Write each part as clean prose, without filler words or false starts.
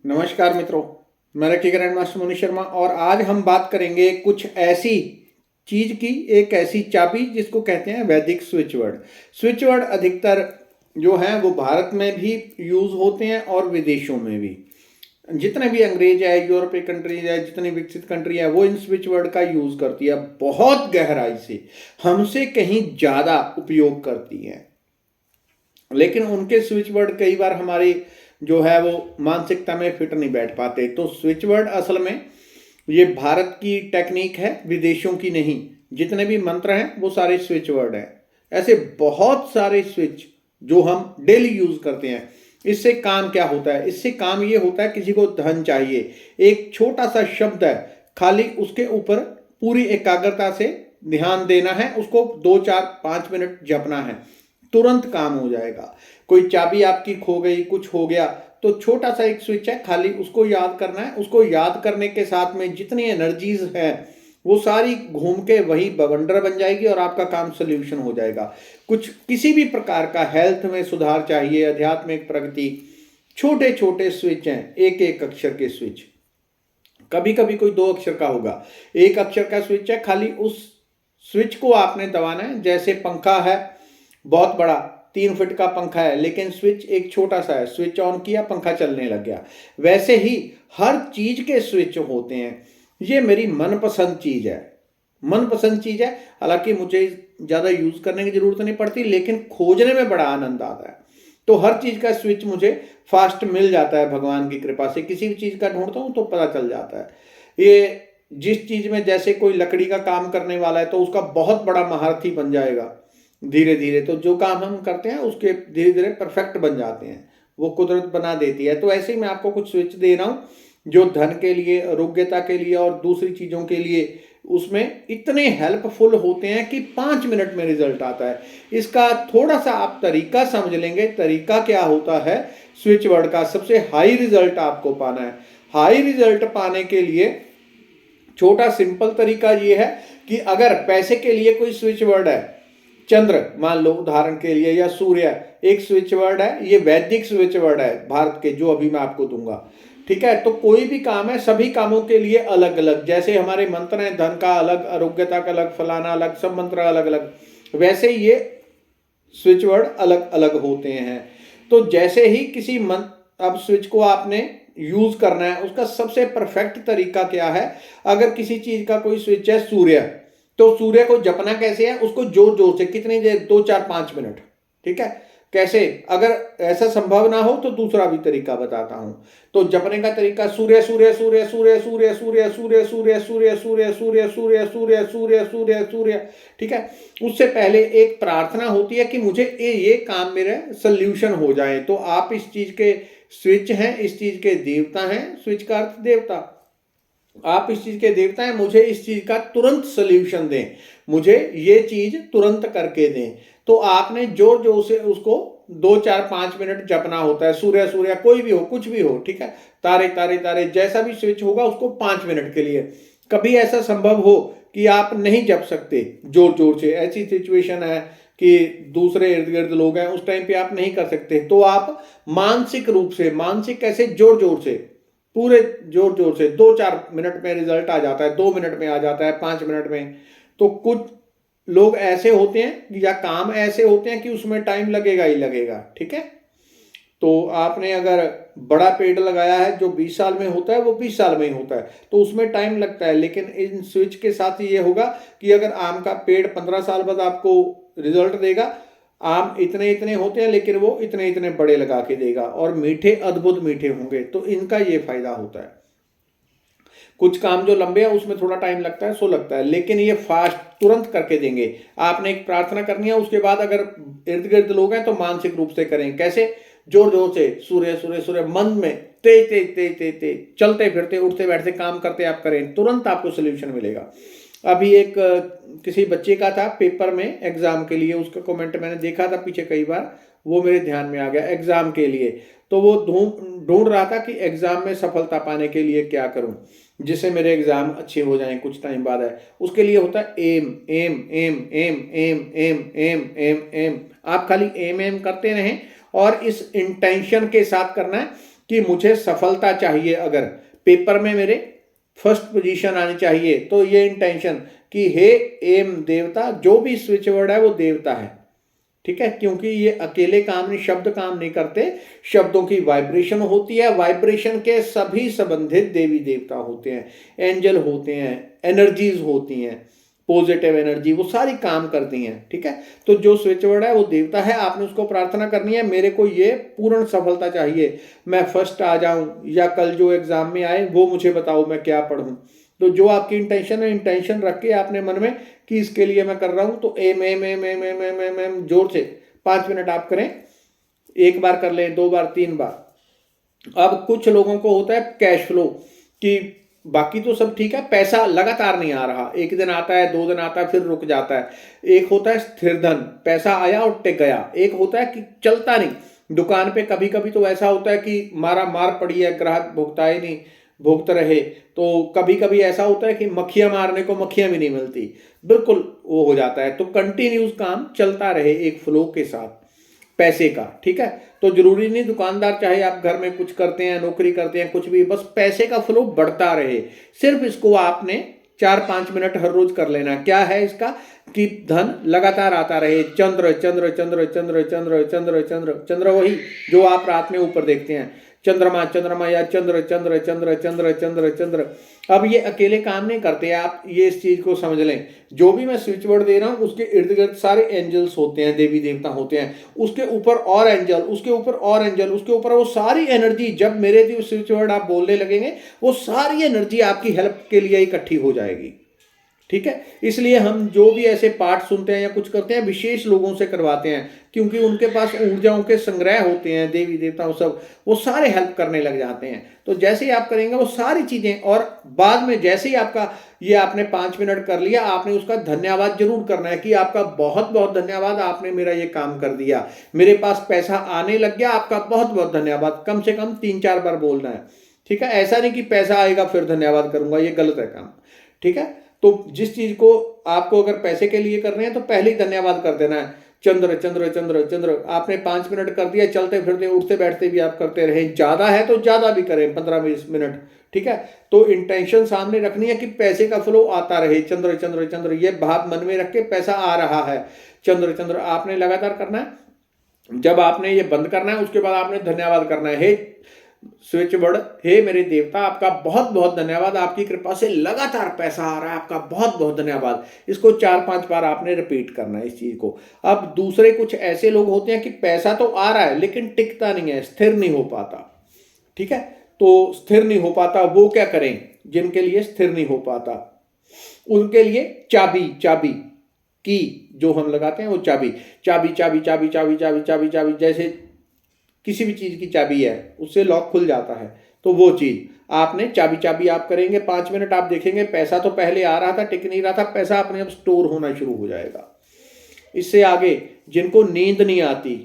नमस्कार मित्रों, मैं लकी ग्रैंड मास्टर मुनि शर्मा और आज हम बात करेंगे कुछ ऐसी चीज की, एक ऐसी चाबी जिसको कहते हैं वैदिक स्विच वर्ड। स्विच वर्ड अधिकतर जो है वो भारत में भी यूज होते हैं और विदेशों में भी। जितने भी अंग्रेज है, यूरोपीय कंट्रीज है, जितनी विकसित कंट्री है, वो इन स्विच वर्ड का यूज करती है, बहुत गहराई से, हमसे कहीं ज्यादा उपयोग करती है। लेकिन उनके स्विच वर्ड कई बार हमारी जो है वो मानसिकता में फिट नहीं बैठ पाते। तो स्विच वर्ड असल में ये भारत की टेक्निक है, विदेशों की नहीं। जितने भी मंत्र हैं वो सारे स्विच वर्ड हैं। ऐसे बहुत सारे स्विच जो हम डेली यूज करते हैं। इससे काम क्या होता है? इससे काम ये होता है, किसी को धन चाहिए, एक छोटा सा शब्द है, खाली उसके ऊपर पूरी एकाग्रता से ध्यान देना है, उसको 2 4 5 मिनट जपना है, तुरंत काम हो जाएगा। कोई चाबी आपकी खो गई, कुछ हो गया, तो छोटा सा एक स्विच है, खाली उसको याद करना है। उसको याद करने के साथ में जितनी एनर्जीज है वो सारी घूम के वही बवंडर बन जाएगी और आपका काम सोल्यूशन हो जाएगा। कुछ किसी भी प्रकार का हेल्थ में सुधार चाहिए, आध्यात्मिक प्रगति, छोटे छोटे स्विच हैं, एक एक अक्षर के स्विच। कभी कभी कोई 2 अक्षर का होगा, 1 अक्षर का स्विच है, खाली उस स्विच को आपने दबाना है। जैसे पंखा है बहुत बड़ा, 3 फीट का पंखा है, लेकिन स्विच एक छोटा सा है, स्विच ऑन किया, पंखा चलने लग गया। वैसे ही हर चीज के स्विच होते हैं। ये मेरी मनपसंद चीज है, मनपसंद चीज है। हालांकि मुझे ज्यादा यूज करने की जरूरत नहीं पड़ती, लेकिन खोजने में बड़ा आनंद आता है। तो हर चीज का स्विच मुझे फास्ट मिल जाता है भगवान की कृपा से। किसी भी चीज का ढूंढता हूं तो पता चल जाता है। ये जिस चीज में, जैसे कोई लकड़ी का काम करने वाला है तो उसका बहुत बड़ा महारथी बन जाएगा धीरे धीरे। तो जो काम हम करते हैं उसके धीरे धीरे परफेक्ट बन जाते हैं, वो कुदरत बना देती है। तो ऐसे ही मैं आपको कुछ स्विच दे रहा हूं जो धन के लिए, आरोग्यता के लिए और दूसरी चीजों के लिए उसमें इतने हेल्पफुल होते हैं कि 5 मिनट में रिजल्ट आता है। इसका थोड़ा सा आप तरीका समझ लेंगे। तरीका क्या होता है स्विच वर्ड का? सबसे हाई रिजल्ट आपको पाना है। हाई रिजल्ट पाने के लिए छोटा सिंपल तरीका ये है कि अगर पैसे के लिए कोई स्विच वर्ड है, चंद्र मान लो उदाहरण के लिए, या सूर्य एक स्विच वर्ड है, ये वैदिक स्विच वर्ड है भारत के, जो अभी मैं आपको दूंगा। ठीक है, तो कोई भी काम है, सभी कामों के लिए अलग अलग, जैसे हमारे मंत्र हैं, धन का अलग, आरोग्यता का अलग, फलाना अलग, सब मंत्र अलग अलग, वैसे ये स्विच वर्ड अलग अलग होते हैं। तो जैसे ही किसी मंत्र, अब स्विच को आपने यूज करना है, उसका सबसे परफेक्ट तरीका क्या है? अगर किसी चीज का कोई स्विच है सूर्य, तो सूर्य को जपना कैसे है? उसको जोर जोर से, कितनी देर? 2 4 5 मिनट। ठीक है, कैसे? अगर ऐसा संभव ना हो तो दूसरा भी तरीका बताता हूं। तो जपने का तरीका, सूर्य सूर्य सूर्य सूर्य सूर्य सूर्य सूर्य सूर्य सूर्य सूर्य सूर्य सूर्य सूर्य सूर्य सूर्य सूर्य। ठीक है, उससे पहले एक प्रार्थना होती है कि मुझे ये काम मेरे सोल्यूशन हो जाए। तो आप इस चीज के स्विच हैं, इस चीज के देवता हैं, स्विच का अर्थ देवता, आप इस चीज के देवता हैं, मुझे इस चीज का तुरंत सोल्यूशन दें, मुझे ये चीज तुरंत करके दें। तो आपने जोर जोर से उसको 2 4 5 मिनट जपना होता है। सूर्य सूर्य कोई भी हो, कुछ भी हो, ठीक है, तारे तारे तारे, जैसा भी स्विच होगा उसको 5 मिनट के लिए। कभी ऐसा संभव हो कि आप नहीं जप सकते जोर जोर से, ऐसी सिचुएशन है कि दूसरे इर्द गिर्द लोग हैं, उस टाइम पे आप नहीं कर सकते, तो आप मानसिक रूप से, मानसिक कैसे, जोर जोर से, पूरे जोर जोर से 2 4 मिनट में रिजल्ट आ जाता है, 2 मिनट में आ जाता है, 5 मिनट में। तो कुछ लोग ऐसे होते हैं या काम ऐसे होते हैं कि उसमें टाइम लगेगा ही लगेगा। ठीक है, तो आपने अगर बड़ा पेड़ लगाया है जो 20 साल में होता है, वो 20 साल में ही होता है, तो उसमें टाइम लगता है। लेकिन इन स्विच के साथ ये होगा कि अगर आम का पेड़ 15 साल बाद आपको रिजल्ट देगा, आम इतने इतने होते हैं लेकिन वो इतने इतने बड़े लगा के देगा, और मीठे, अद्भुत मीठे होंगे। तो इनका ये फायदा होता है। कुछ काम जो लंबे हैं उसमें थोड़ा टाइम लगता है, सो लगता है, लेकिन ये फास्ट तुरंत करके देंगे। आपने एक प्रार्थना करनी है, उसके बाद अगर इर्द गिर्द लोग हैं तो मानसिक रूप से करें। कैसे? जोर जोर से सूर्य सूर्य सूर्य, मन में तेज तेज तेज तेज तेज, चलते फिरते उठते बैठते काम करते आप करें, तुरंत आपको सोल्यूशन मिलेगा। अभी एक किसी बच्चे का था पेपर में, एग्जाम के लिए, उसका कमेंट मैंने देखा था पीछे कई बार, वो मेरे ध्यान में आ गया एग्जाम के लिए। तो वो ढूंढ रहा था कि एग्जाम में सफलता पाने के लिए क्या करूं जिससे मेरे एग्जाम अच्छे हो जाएं कुछ टाइम बाद है। उसके लिए होता है एम एम एम एम एम एम एम एम एम। आप खाली एम एम करते रहें और इस इंटेंशन के साथ करना है कि मुझे सफलता चाहिए, अगर पेपर में मेरे फर्स्ट पोजीशन आनी चाहिए, तो ये इंटेंशन कि हे एम देवता, जो भी स्विच वर्ड है वो देवता है, ठीक है, क्योंकि ये अकेले काम नहीं, शब्द काम नहीं करते, शब्दों की वाइब्रेशन होती है, वाइब्रेशन के सभी संबंधित देवी देवता होते हैं, एंजल होते हैं, एनर्जीज होती हैं, पॉजिटिव एनर्जी, वो सारी काम करती हैं, ठीक है। तो जो स्विच वर्ड है वो देवता है, आपने उसको प्रार्थना करनी है, मेरे को ये पूर्ण सफलता चाहिए, मैं फर्स्ट आ जाऊं, या कल जो एग्जाम में आए वो मुझे बताओ मैं क्या पढ़ूं। तो जो आपकी इंटेंशन है, इंटेंशन रख के आपने मन में कि इसके लिए मैं कर रहा हूं, तो एम एम एम एम एम एम एम एम जोर से 5 मिनट आप करें, एक बार कर लें, 2 बार, 3 बार। अब कुछ लोगों को होता है कैश फ्लो, कि बाकी तो सब ठीक है, पैसा लगातार नहीं आ रहा, एक दिन आता है, 2 दिन आता है, फिर रुक जाता है। एक होता है स्थिर धन, पैसा आया और टिक गया। एक होता है कि चलता नहीं, दुकान पे कभी कभी तो ऐसा होता है कि मारा मार पड़ी है, ग्राहक भुगता ही नहीं, भुगत रहे। तो कभी कभी ऐसा होता है कि मक्खियां मारने को मक्खियां भी नहीं मिलती, बिल्कुल वो हो जाता है। तो कंटिन्यूस काम चलता रहे एक फ्लो के साथ पैसे का, ठीक है। तो जरूरी नहीं दुकानदार, चाहे आप घर में कुछ करते हैं, नौकरी करते हैं, कुछ भी, बस पैसे का फ्लो बढ़ता रहे। सिर्फ इसको आपने 4-5 मिनट हर रोज कर लेना। क्या है इसका, कि धन लगातार आता रहे। चंद्र चंद्र चंद्र चंद्र चंद्र चंद्र चंद्र चंद्र, वही जो आप रात में ऊपर देखते हैं, चंद्रमा चंद्रमा, या चंद्र चंद्र चंद्र चंद्र चंद्र चंद्र। अब ये अकेले काम नहीं करते, आप ये इस चीज को समझ लें। जो भी मैं स्विच वर्ड दे रहा हूं उसके इर्द गिर्द सारे एंजल्स होते हैं, देवी देवता होते हैं, उसके ऊपर और एंजल, उसके ऊपर और एंजल, उसके ऊपर वो सारी एनर्जी, जब मेरे स्विच वर्ड आप बोलने लगेंगे, वो सारी एनर्जी आपकी हेल्प के लिए इकट्ठी हो जाएगी, ठीक है। इसलिए हम जो भी ऐसे पाठ सुनते हैं या कुछ करते हैं, विशेष लोगों से करवाते हैं, क्योंकि उनके पास ऊर्जाओं के संग्रह होते हैं, देवी देवता सब, वो सारे हेल्प करने लग जाते हैं। तो जैसे ही आप करेंगे वो सारी चीजें, और बाद में जैसे ही आपका ये आपने 5 मिनट कर लिया, आपने उसका धन्यवाद जरूर करना है कि आपका बहुत बहुत धन्यवाद, आपने मेरा ये काम कर दिया, मेरे पास पैसा आने लग गया, आपका बहुत बहुत धन्यवाद। कम से कम 3-4 बार बोलना है, ठीक है। ऐसा नहीं कि पैसा आएगा फिर धन्यवाद करूंगा, ये गलत है काम, ठीक है। तो जिस चीज को आपको अगर पैसे के लिए कर रहे हैं तो पहले ही धन्यवाद कर देना है। चंद्र चंद्र चंद्र चंद्र, आपने 5 मिनट कर दिया, चलते फिरते उठते बैठते भी आप करते रहे, ज्यादा है तो ज्यादा भी करें, 15-20 मिनट, ठीक है। तो इंटेंशन सामने रखनी है कि पैसे का फ्लो आता रहे, चंद्र चंद्र चंद्र, ये भाव मन में रख के पैसा आ रहा है, चंद्र चंद्र आपने लगातार करना है। जब आपने ये बंद करना है उसके बाद आपने धन्यवाद करना है। हे स्विच वर्ड, हे मेरे देवता, आपका बहुत बहुत धन्यवाद, आपकी कृपा से लगातार पैसा आ रहा है, आपका बहुत बहुत धन्यवाद। इसको 4-5 बार आपने रिपीट करना है इस चीज को। अब दूसरे कुछ ऐसे लोग होते हैं कि पैसा तो आ रहा है लेकिन टिकता नहीं है, स्थिर नहीं हो पाता, ठीक है। तो स्थिर नहीं हो पाता, वो क्या करें, जिनके लिए स्थिर नहीं हो पाता उनके लिए चाबी, चाबी की जो हम लगाते हैं वो चाबी, चाबी चाबी चाबी चाबी चाबी चाबी चाबी, जैसे किसी भी चीज की चाबी है उससे लॉक खुल जाता है, तो वो चीज आपने चाबी चाबी आप करेंगे 5 मिनट, आप देखेंगे पैसा तो पहले आ रहा था, टिक नहीं रहा था, पैसा अपने आप स्टोर होना शुरू हो जाएगा। इससे आगे जिनको नींद नहीं आती,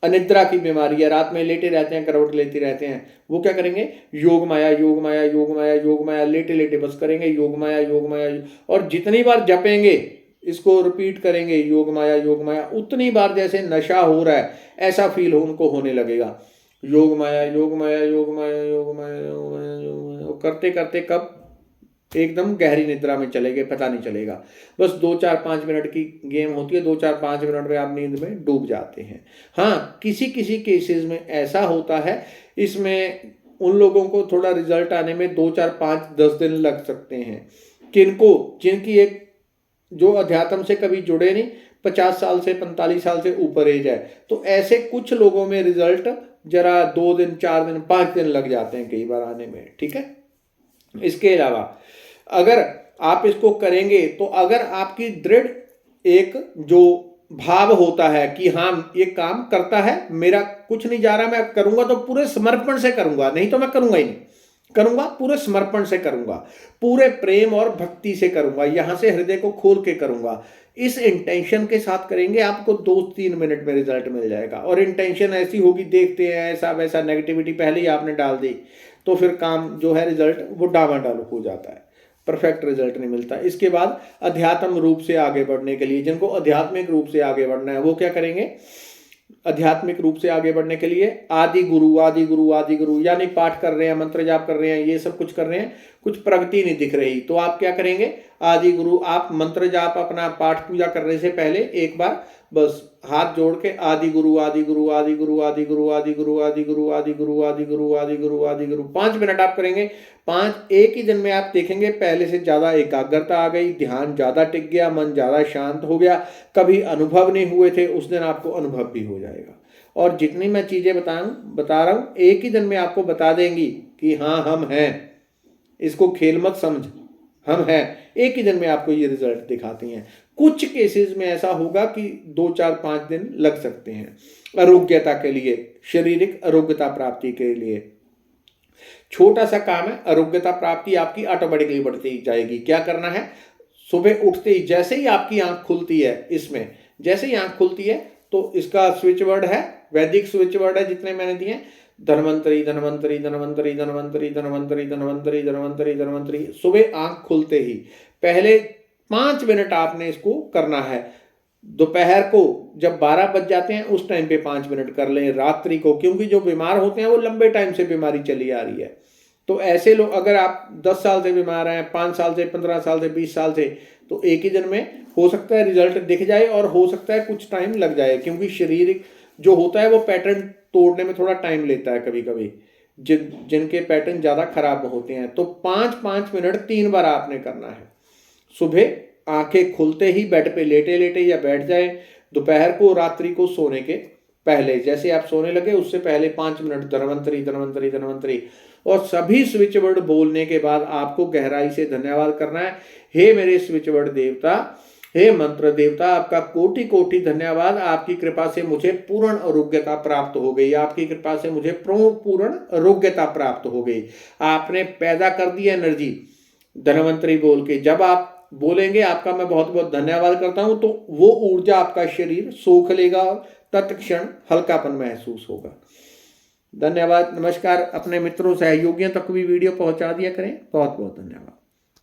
अनिद्रा की बीमारी है, रात में लेटे रहते हैं, करवट लेते रहते हैं, वो क्या करेंगे, योग माया योग माया योग माया योग माया, लेटे लेटे बस करेंगे योग माया योग माया, और जितनी बार जपेंगे, इसको रिपीट करेंगे योग माया, उतनी बार जैसे नशा हो रहा है ऐसा फील उनको होने लगेगा। योग माया योग माया योग माया योग माया योग माया योग माया, करते करते कब एकदम गहरी निद्रा में चले गए पता नहीं चलेगा। बस 2-4-5 मिनट की गेम होती है, 2-4-5 मिनट में आप नींद में डूब जाते हैं। हाँ, किसी किसी केसेस में ऐसा होता है, इसमें उन लोगों को थोड़ा रिजल्ट आने में 2-4-5-10 दिन लग सकते हैं। किनको, जिनकी एक जो अध्यात्म से कभी जुड़े नहीं, 50 साल से 45 साल से ऊपर एज है, तो ऐसे कुछ लोगों में रिजल्ट जरा 2 दिन 4 दिन 5 दिन लग जाते हैं कई बार आने में, ठीक है। इसके अलावा अगर आप इसको करेंगे तो अगर आपकी दृढ़ एक जो भाव होता है कि हाँ ये काम करता है, मेरा कुछ नहीं जा रहा, मैं करूंगा तो पूरे समर्पण से करूंगा, नहीं तो मैं करूंगा ही नहीं, करूंगा पूरे समर्पण से करूंगा, पूरे प्रेम और भक्ति से करूंगा, यहां से हृदय को खोल के करूंगा, इस इंटेंशन के साथ करेंगे, आपको 2-3 मिनट में रिजल्ट मिल जाएगा। और इंटेंशन ऐसी होगी, देखते हैं ऐसा वैसा नेगेटिविटी पहले ही आपने डाल दी, तो फिर काम जो है रिजल्ट वो डामाडोल हो जाता है, परफेक्ट रिजल्ट नहीं मिलता। इसके बाद अध्यात्म रूप से आगे बढ़ने के लिए, जिनको आध्यात्मिक रूप से आगे बढ़ना है, वो क्या करेंगे, आध्यात्मिक रूप से आगे बढ़ने के लिए आदि गुरु आदि गुरु आदि गुरु, यानी पाठ कर रहे हैं, मंत्र जाप कर रहे हैं, ये सब कुछ कर रहे हैं, कुछ प्रगति नहीं दिख रही, तो आप क्या करेंगे, आदि गुरु, आप मंत्र जाप अपना पाठ पूजा करने से पहले एक बार बस हाथ जोड़ के आदि गुरु आदि गुरु आदि गुरु आदि गुरु आदि गुरु आदि गुरु आदि गुरु आदि गुरु आदि गुरु आदि गुरु 5 मिनट आप करेंगे। 5 एक ही दिन में आप देखेंगे पहले से ज्यादा एकाग्रता आ गई, ध्यान ज्यादा टिक गया, मन ज्यादा शांत हो गया, कभी अनुभव नहीं हुए थे उस दिन आपको अनुभव भी हो जाएगा। और जितनी मैं चीजें बता रहा हूं एक ही दिन में आपको बता देंगी कि हाँ हम हैं, इसको खेल मत समझ, हम हैं, एक ही दिन में आपको ये रिजल्ट दिखाती हैं। कुछ केसेस में ऐसा होगा कि 2 4 5 दिन लग सकते हैं आरोग्यता के लिए, शारीरिक आरोग्यता प्राप्ति के लिए। छोटा सा काम है, आरोग्यता प्राप्ति आपकी ऑटोमेटिकली बढ़ती जाएगी। क्या करना है, सुबह उठते ही जैसे ही आपकी आंख खुलती है, इसमें जैसे ही आंख खुलती है तो इसका स्विच वर्ड है, वैदिक स्विच वर्ड है जितने मैंने दिए, धन्वंतरी धन्वंतरी धन्वंतरी धन्वंतरी धन्वंतरी धन्वंतरी धन्वंतरी धन्वंतरी। सुबह आंख खुलते ही पहले 5 मिनट आपने इसको करना है। दोपहर को जब 12 बज जाते हैं उस टाइम पे 5 मिनट कर लें। रात्रि को, क्योंकि जो बीमार होते हैं वो लंबे टाइम से बीमारी चली आ रही है, तो ऐसे लोग, अगर आप 10 साल से बीमार हैं, 5 साल से, 15 साल से, 20 साल से, तो एक ही दिन में हो सकता है रिजल्ट दिख जाए और हो सकता है कुछ टाइम लग जाए, क्योंकि शरीर जो होता है वो पैटर्न तोड़ने में थोड़ा टाइम लेता है कभी कभी, जिनके पैटर्न ज़्यादा खराब होते हैं। तो 5-5 मिनट 3 बार आपने करना है। सुबह आंखें खुलते ही बेड पे लेटे लेटे या बैठ जाए, दोपहर को, रात्रि को सोने के पहले, जैसे आप सोने लगे उससे पहले 5 मिनट धन्वंतरी धन्वंतरी धन्वंतरी, और सभी स्विच वर्ड बोलने के बाद आपको गहराई से धन्यवाद करना है। हे मेरे स्विच वर्ड देवता, हे मंत्र देवता, आपका कोटि कोटि धन्यवाद, आपकी कृपा से मुझे पूर्ण आरोग्यता प्राप्त हो गई, आपकी कृपा से मुझे पूर्ण आरोग्यता प्राप्त हो गई, आपने पैदा कर दी एनर्जी धन्वंतरी बोल के। जब आप बोलेंगे आपका मैं बहुत बहुत धन्यवाद करता हूं, तो वो ऊर्जा आपका शरीर सोख लेगा और तत्क्षण हल्कापन महसूस होगा। धन्यवाद, नमस्कार। अपने मित्रों सहयोगियों तक भी वीडियो पहुंचा दिया करें। बहुत बहुत धन्यवाद।